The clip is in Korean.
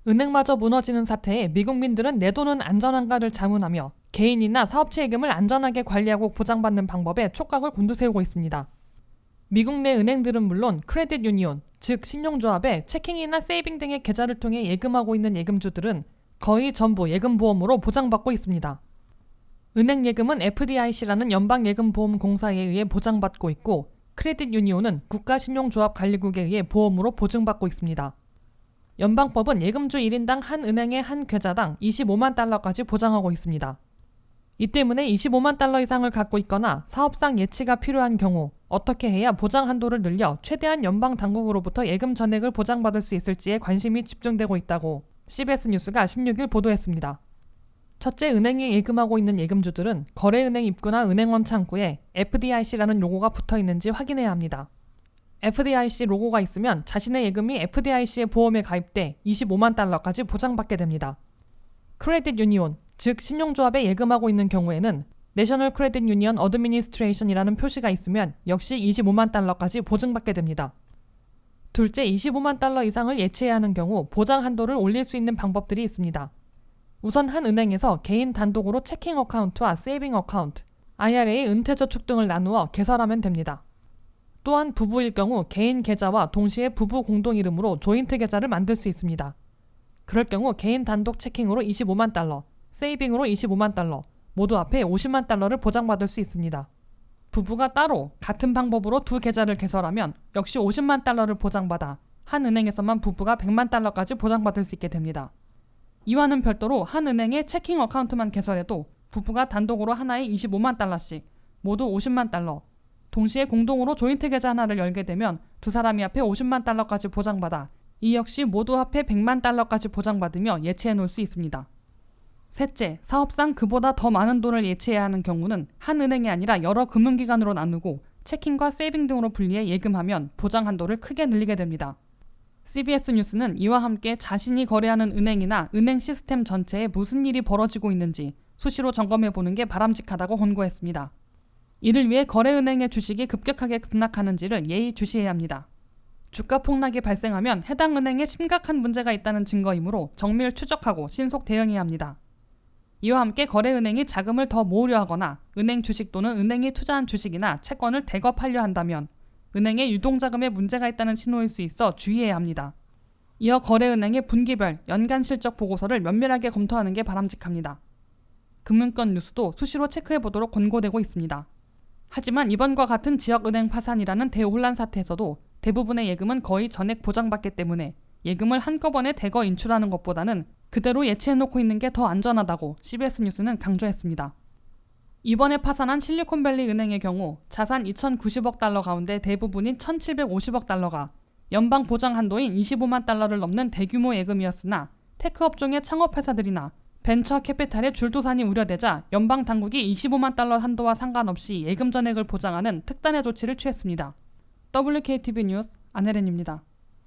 은행마저 무너지는 사태에 미국민들은 내 돈은 안전한가를 자문하며 개인이나 사업체 예금을 안전하게 관리하고 보장받는 방법에 촉각을 곤두세우고 있습니다. 미국 내 은행들은 물론 크레딧 유니온, 즉 신용조합에 체킹이나 세이빙 등의 계좌를 통해 예금하고 있는 예금주들은 거의 전부 예금보험으로 보장받고 있습니다. 은행 예금은 FDIC라는 연방예금보험공사에 의해 보장받고 있고 크레딧 유니온은 국가신용조합관리국에 의해 보험으로 보증받고 있습니다. 연방법은 예금주 1인당 한 은행의 한 계좌당 25만 달러까지 보장하고 있습니다. 이 때문에 25만 달러 이상을 갖고 있거나 사업상 예치가 필요한 경우 어떻게 해야 보장 한도를 늘려 최대한 연방 당국으로부터 예금 전액을 보장받을 수 있을지에 관심이 집중되고 있다고 CBS 뉴스가 16일 보도했습니다. 첫째, 은행에 예금하고 있는 예금주들은 거래은행 입구나 은행원 창구에 FDIC라는 로고가 붙어 있는지 확인해야 합니다. FDIC 로고가 있으면 자신의 예금이 FDIC의 보험에 가입돼 25만 달러까지 보장받게 됩니다. 크레딧 유니온, 즉 신용조합에 예금하고 있는 경우에는 내셔널 크레딧 유니언 어드미니스트레이션이라는 표시가 있으면 역시 25만 달러까지 보증받게 됩니다. 둘째, 25만 달러 이상을 예치해야 하는 경우 보장 한도를 올릴 수 있는 방법들이 있습니다. 우선 한 은행에서 개인 단독으로 체킹 어카운트와 세이빙 어카운트, IRA 은퇴저축 등을 나누어 개설하면 됩니다. 또한 부부일 경우 개인 계좌와 동시에 부부 공동 이름으로 조인트 계좌를 만들 수 있습니다. 그럴 경우 개인 단독 체킹으로 25만 달러, 세이빙으로 25만 달러, 모두 합해 50만 달러를 보장받을 수 있습니다. 부부가 따로 같은 방법으로 두 계좌를 개설하면 역시 50만 달러를 보장받아 한 은행에서만 부부가 100만 달러까지 보장받을 수 있게 됩니다. 이와는 별도로 한 은행에 체킹 어카운트만 개설해도 부부가 단독으로 하나에 25만 달러씩, 모두 50만 달러, 동시에 공동으로 조인트 계좌 하나를 열게 되면 두 사람이 합해 50만 달러까지 보장받아 이 역시 모두 합해 100만 달러까지 보장받으며 예치해 놓을 수 있습니다. 셋째, 사업상 그보다 더 많은 돈을 예치해야 하는 경우는 한 은행이 아니라 여러 금융기관으로 나누고 체킹과 세이빙 등으로 분리해 예금하면 보장 한도를 크게 늘리게 됩니다. CBS 뉴스는 이와 함께 자신이 거래하는 은행이나 은행 시스템 전체에 무슨 일이 벌어지고 있는지 수시로 점검해보는 게 바람직하다고 권고했습니다. 이를 위해 거래은행의 주식이 급격하게 급락하는지를 예의 주시해야 합니다. 주가 폭락이 발생하면 해당 은행에 심각한 문제가 있다는 증거이므로 정밀 추적하고 신속 대응해야 합니다. 이와 함께 거래은행이 자금을 더 모으려 하거나 은행 주식 또는 은행이 투자한 주식이나 채권을 대거 팔려 한다면 은행의 유동자금에 문제가 있다는 신호일 수 있어 주의해야 합니다. 이어 거래은행의 분기별 연간 실적 보고서를 면밀하게 검토하는 게 바람직합니다. 금융권 뉴스도 수시로 체크해보도록 권고되고 있습니다. 하지만 이번과 같은 지역은행 파산이라는 대혼란 사태에서도 대부분의 예금은 거의 전액 보장받기 때문에 예금을 한꺼번에 대거 인출하는 것보다는 그대로 예치해놓고 있는 게 더 안전하다고 CBS 뉴스는 강조했습니다. 이번에 파산한 실리콘밸리 은행의 경우 자산 2,090억 달러 가운데 대부분인 1,750억 달러가 연방 보장 한도인 25만 달러를 넘는 대규모 예금이었으나 테크 업종의 창업회사들이나 벤처 캐피탈의 줄도산이 우려되자 연방 당국이 25만 달러 한도와 상관없이 예금 전액을 보장하는 특단의 조치를 취했습니다. WKTV 뉴스 안혜린입니다.